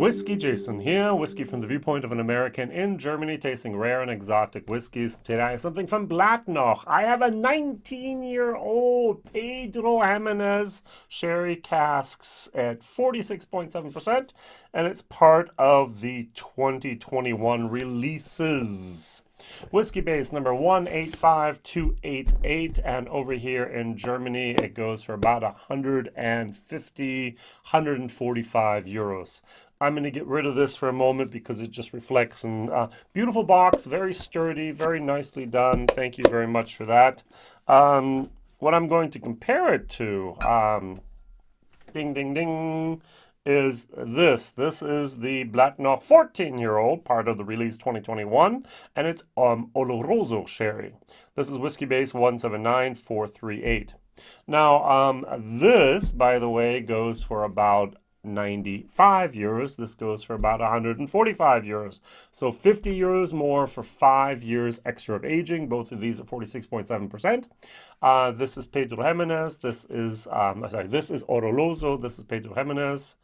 WhiskyJason here, whiskey from the viewpoint of an American in Germany, tasting rare and exotic whiskeys. Today I have something from Bladnoch. I have a 19-year-old Pedro Jimenez sherry casks at 46.7%, and it's part of the 2021 releases. Whiskybase number 185288, and over here in Germany it goes for about 150, 145 euros. I'm going to get rid of this for a moment because it just reflects in beautiful box, very sturdy, very nicely done. Thank you very much for that. What I'm going to compare it to, ding, ding, ding, is this. This is the Bladnoch 14-year-old, part of the release 2021, and it's Oloroso sherry. This is Whiskybase 179438. Now, this, by the way, goes for about 95 euros. This goes for about 145 euros. So 50 euros more for 5 years extra of aging. Both of these at 46.7%. This is Pedro Jimenez. This is, this is Oloroso. This is Pedro Jimenez.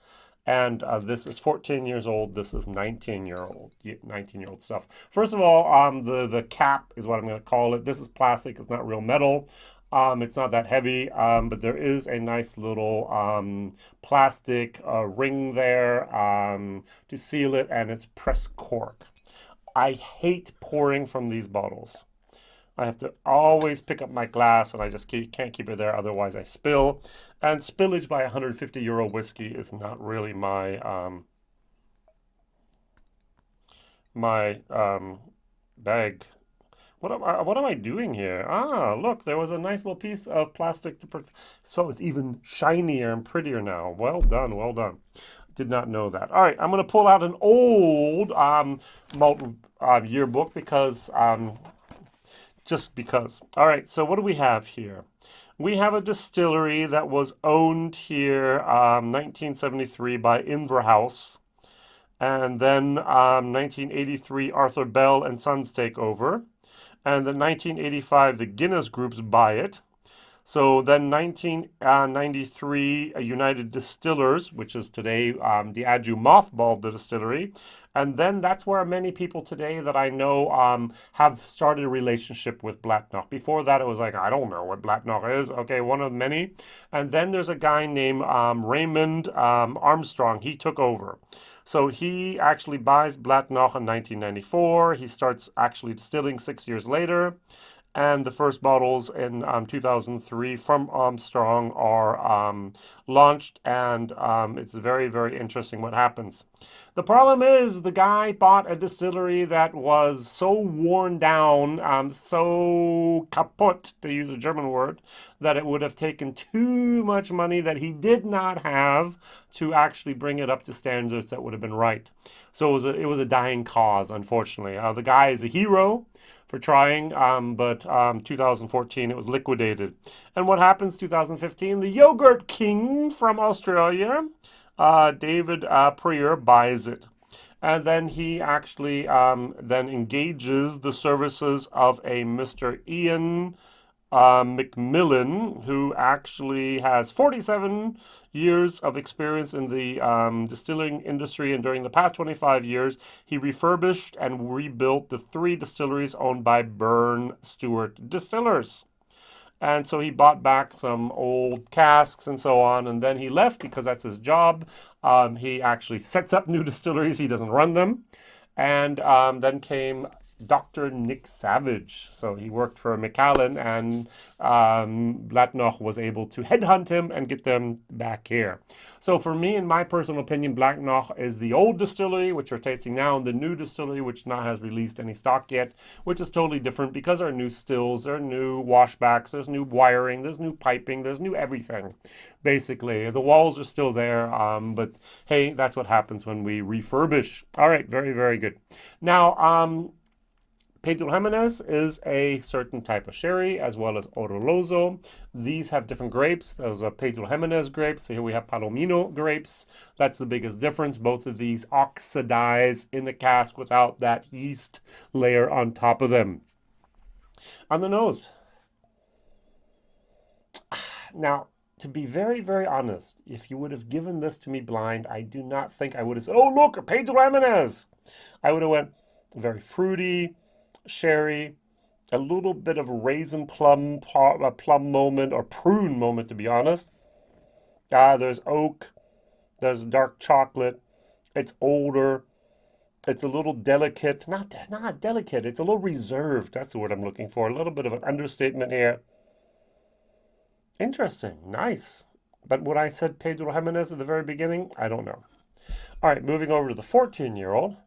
And this is 14 years old. This is 19-year-old stuff. First of all, the cap is what I'm going to call it. This is plastic. It's not real metal. It's not that heavy, but there is a nice little plastic ring there to seal it, and it's pressed cork. I hate pouring from these bottles. I have to always pick up my glass, and I just can't keep it there, otherwise I spill. And spillage by 150 euro whiskey is not really my bag. What am I doing here? Ah, look, there was a nice little piece of plastic so it's even shinier and prettier now. Well done, well done. Did not know that. All right, I'm going to pull out an old malt yearbook because just because. All right, so what do we have here? We have a distillery that was owned here 1973 by Inverhouse. And then 1983, Arthur Bell and Sons take over. And then 1985, the Guinness Groups buy it. So then 1993, United Distillers, which is today Diageo mothballed the distillery. And then that's where many people today that I know have started a relationship with Bladnoch. Before that, it was like, I don't know what Bladnoch is. Okay, one of many. And then there's a guy named Raymond Armstrong. He took over. So he actually buys Bladnoch in 1994. He starts actually distilling 6 years later. And the first bottles in 2003 from Armstrong are launched, and it's very, very interesting what happens. The problem is the guy bought a distillery that was so worn down, so kaputt, to use a German word, that it would have taken too much money that he did not have to actually bring it up to standards that would have been right. So it was a dying cause, unfortunately. The guy is a hero for trying, but 2014 it was liquidated. And what happens 2015? The Yogurt King from Australia, David Prior, buys it. And then he actually then engages the services of a Mr. Ian Macmillan, who actually has 47 years of experience in the distilling industry, and during the past 25 years, he refurbished and rebuilt the 3 distilleries owned by Burn Stewart Distillers. And so he bought back some old casks and so on, and then he left because that's his job. He actually sets up new distilleries, he doesn't run them. And then came Dr. Nick Savage. So he worked for Macallan, and Bladnoch was able to headhunt him and get them back here. So for me, in my personal opinion, Bladnoch is the old distillery, which we're tasting now, and the new distillery, which not has released any stock yet, which is totally different because there are new stills, there are new washbacks, there's new wiring, there's new piping, there's new everything. Basically, the walls are still there, but hey, that's what happens when we refurbish. All right, very, very good. Now, Pedro Jimenez is a certain type of sherry, as well as Oloroso. These have different grapes. Those are Pedro Jimenez grapes. Here we have Palomino grapes. That's the biggest difference. Both of these oxidize in the cask without that yeast layer on top of them. On the nose. Now, to be very, very honest, if you would have given this to me blind, I do not think I would have said, oh, look, a Pedro Jimenez. I would have went very fruity, sherry, a little bit of a raisin plum, a plum moment, or prune moment, to be honest. There's oak, there's dark chocolate. It's older. It's a little delicate. Not delicate. It's a little reserved. That's the word I'm looking for. A little bit of an understatement here. Interesting. Nice. But what I said Pedro Jimenez at the very beginning, I don't know. All right, moving over to the 14-year-old.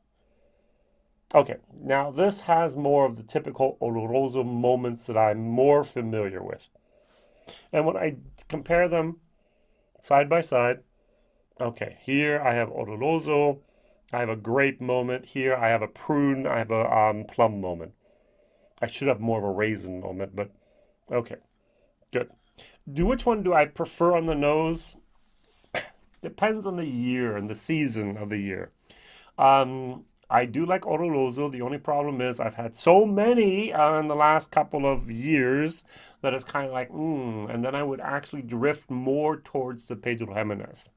Okay, now this has more of the typical oloroso moments that I'm more familiar with. And when I compare them side by side, okay, here I have oloroso, I have a grape moment. Here I have a prune, I have a plum moment. I should have more of a raisin moment, but okay, good. Which one do I prefer on the nose? Depends on the year and the season of the year. I do like oloroso. The only problem is I've had so many in the last couple of years that it's kind of like, and then I would actually drift more towards the Pedro Jimenez.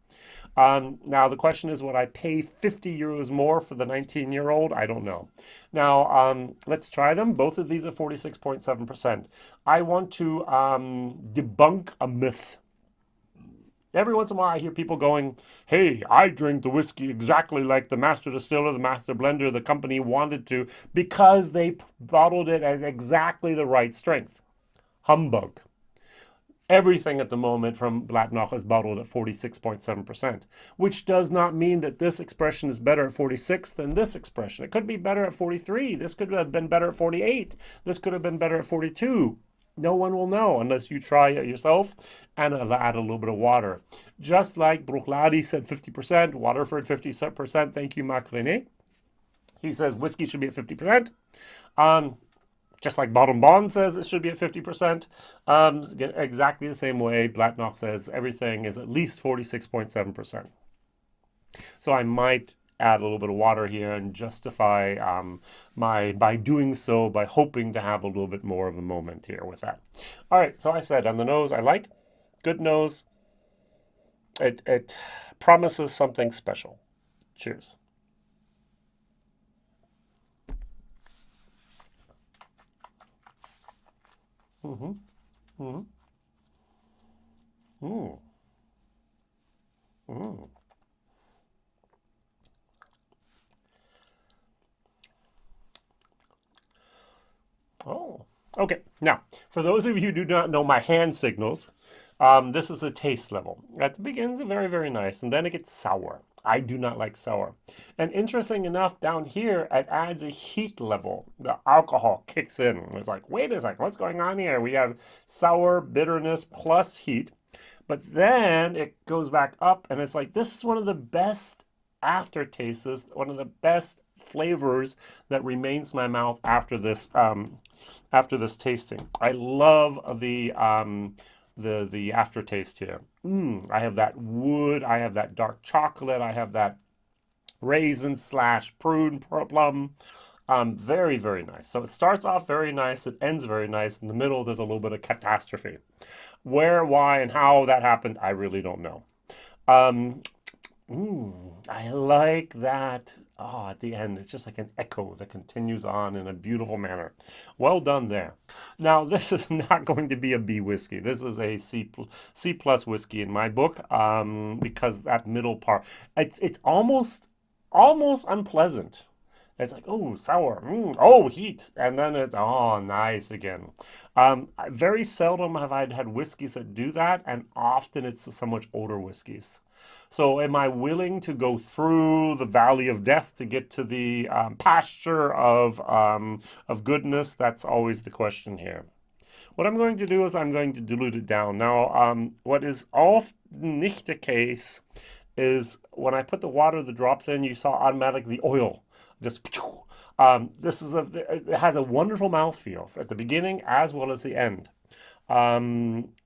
Now, the question is, would I pay 50 euros more for the 19-year-old? I don't know. Now, let's try them. Both of these are 46.7%. I want to debunk a myth. Every once in a while, I hear people going, hey, I drink the whiskey exactly like the master distiller, the master blender, the company wanted to, because they bottled it at exactly the right strength. Humbug. Everything at the moment from Bladnoch is bottled at 46.7%, which does not mean that this expression is better at 46 than this expression. It could be better at 43. This could have been better at 48. This could have been better at 42. No one will know unless you try it yourself and add a little bit of water. Just like Bruichladdich said 50%, Waterford 50%. Thank you, Marc René. He says whiskey should be at 50%. Just like Bottom Bond says it should be at 50%. Exactly the same way Bladnoch says everything is at least 46.7%. So I might add a little bit of water here and justify by doing so, by hoping to have a little bit more of a moment here with that. All right, so I said on the nose, I like good nose. It promises something special. Cheers. Mm-hmm. Mm-hmm. Mm. Mm. Oh, okay. Now, for those of you who do not know my hand signals, this is the taste level. At the beginning, it's very, very nice, and then it gets sour. I do not like sour. And interesting enough, down here, it adds a heat level. The alcohol kicks in. It's like, wait a second, what's going on here? We have sour, bitterness, plus heat. But then it goes back up, and it's like, this is one of the best aftertastes, one of the best flavors that remains in my mouth after this tasting. I love the aftertaste here. I have that wood, I have that dark chocolate, I have that raisin slash prune plum. Very, very nice. So it starts off very nice, it ends very nice. In the middle, there's a little bit of catastrophe. Where, why, and how that happened, I really don't know. I like that. Oh, at the end, it's just like an echo that continues on in a beautiful manner. Well done there. Now, this is not going to be a B whiskey. This is a C plus whiskey in my book, because that middle part, it's almost unpleasant. It's like, oh, sour, oh, heat, and then it's, oh, nice again. Very seldom have I had whiskeys that do that, and often it's so much older whiskeys. So am I willing to go through the valley of death to get to the pasture of goodness? That's always the question here. What I'm going to do is I'm going to dilute it down. Now, what is often nicht the case is when I put the water, the drops in, you saw automatically the oil. Just it has a wonderful mouthfeel at the beginning as well as the end.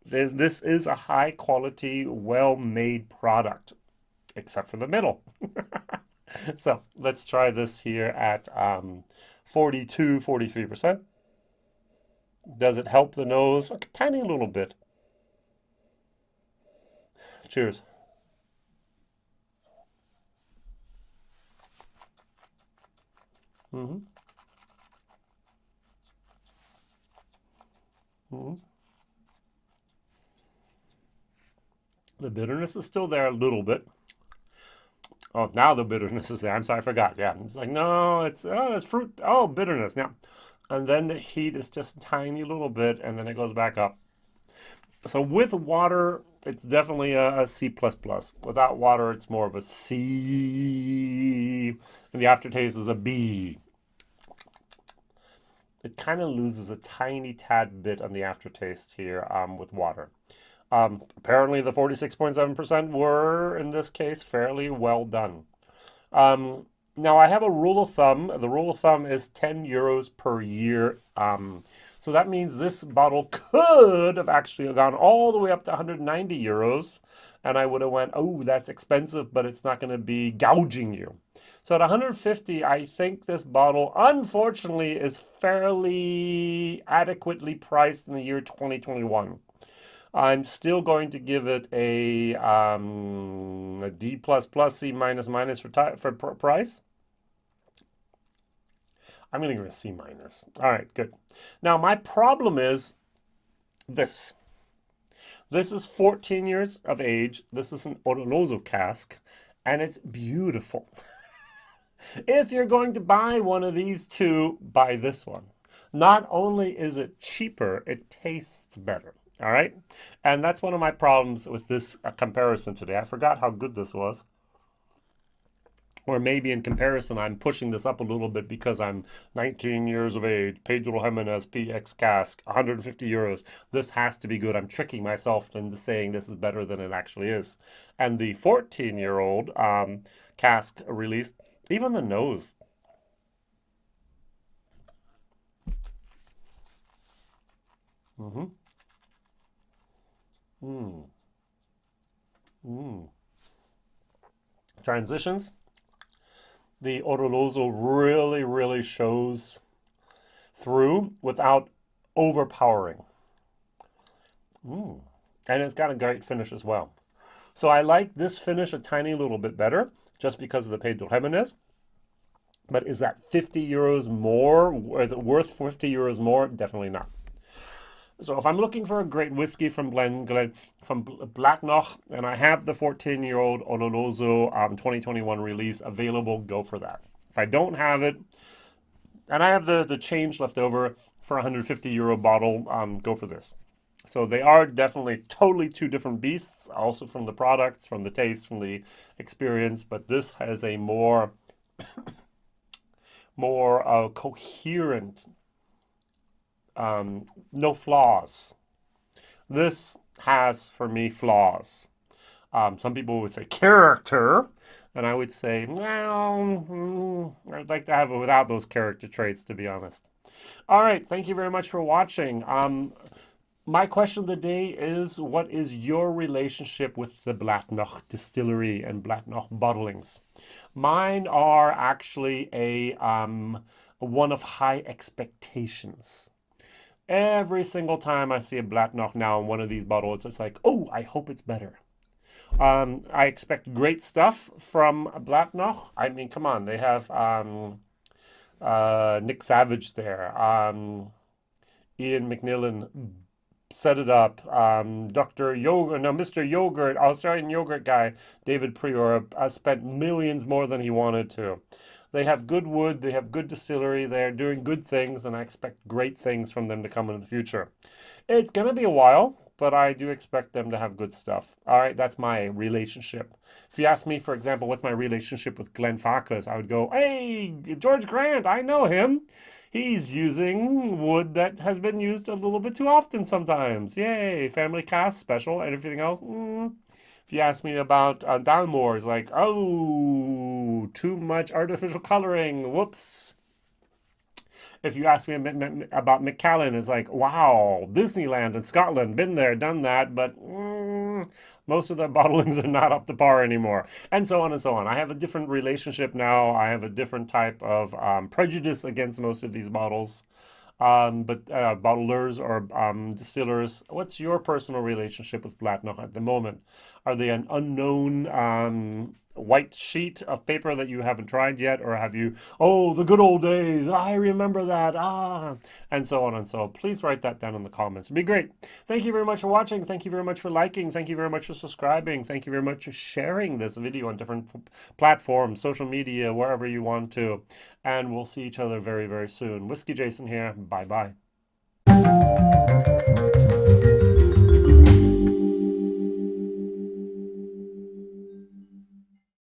This is a high quality, well-made product, except for the middle. So let's try this here at 42, 43%. Does it help the nose? A tiny little bit. Cheers. Mm-hmm. Mm-hmm. The bitterness is still there a little bit. Oh, now the bitterness is there. I'm sorry, I forgot. Yeah, it's like, no, it's fruit. Oh, bitterness. Now, and then the heat is just a tiny little bit, and then it goes back up. So with water, it's definitely a C plus plus. Without water, it's more of a C, and the aftertaste is a B. It kind of loses a tiny tad bit on the aftertaste here with water. Apparently, the 46.7% were, in this case, fairly well done. Now, I have a rule of thumb. The rule of thumb is 10 euros per year. So that means this bottle could have actually gone all the way up to 190 euros. And I would have went, oh, that's expensive, but it's not going to be gouging you. So at 150, I think this bottle, unfortunately, is fairly adequately priced in the year 2021. I'm still going to give it a D plus plus, C minus minus for price. I'm going to give it a C minus. All right, good. Now, my problem is this. This is 14 years of age. This is an Oloroso cask, and it's beautiful. If you're going to buy one of these two, buy this one. Not only is it cheaper, it tastes better. All right? And that's one of my problems with this comparison today. I forgot how good this was. Or maybe in comparison, I'm pushing this up a little bit because I'm 19 years of age, Pedro Jimenez PX cask, 150 euros. This has to be good. I'm tricking myself into saying this is better than it actually is. And the 14-year-old cask release, even the nose. Mm-hmm. Mm. Mm. Transitions. The Oloroso really, really shows through without overpowering. Mm. And it's got a great finish as well. So I like this finish a tiny little bit better just because of the Pedro Jimenez. But is that 50 euros more? Is it worth 50 euros more? Definitely not. So if I'm looking for a great whiskey from from Bladnoch, and I have the 14-year-old Oloroso 2021 release available, go for that. If I don't have it, and I have the change left over for a 150 euro bottle, go for this. So they are definitely totally two different beasts, also from the products, from the taste, from the experience, but this has a more coherent, no flaws. This has, for me, flaws. Some people would say character, and I would say, well, I'd like to have it without those character traits, to be honest. All right, thank you very much for watching. My question of the day is, what is your relationship with the Bladnoch distillery and Bladnoch bottlings? Mine are actually a one of high expectations. Every single time I see a Bladnoch now in one of these bottles, it's like, oh, I hope it's better. I expect great stuff from Bladnoch. I mean, come on, they have Nick Savage there, Ian McNillan set it up, Mr. Yogurt, Australian yogurt guy, David Prior, spent millions more than he wanted to. They have good wood, they have good distillery, they're doing good things, and I expect great things from them to come in the future. It's going to be a while, but I do expect them to have good stuff. All right, that's my relationship. If you ask me, for example, what's my relationship with Glenfarclas, I would go, hey, George Grant, I know him. He's using wood that has been used a little bit too often sometimes. Yay, family cask special, and everything else. If you ask me about Dalmore, it's like, oh, too much artificial coloring. Whoops. If you ask me about Macallan, it's like, wow, Disneyland in Scotland, been there, done that, but most of the bottlings are not up to par anymore, and so on and so on. I have a different relationship now. I have a different type of prejudice against most of these bottles. But bottlers or distillers, what's your personal relationship with Bladnoch at the moment? Are they an unknown white sheet of paper that you haven't tried yet, or have you, oh, the good old days, I remember that, and so on and so on. Please write that down in the comments. It'd be great. Thank you very much for watching. Thank you very much for liking. Thank you very much for subscribing. Thank you very much for sharing this video on different platforms, social media, wherever you want to. And we'll see each other very, very soon. Whiskey Jason here. Bye bye.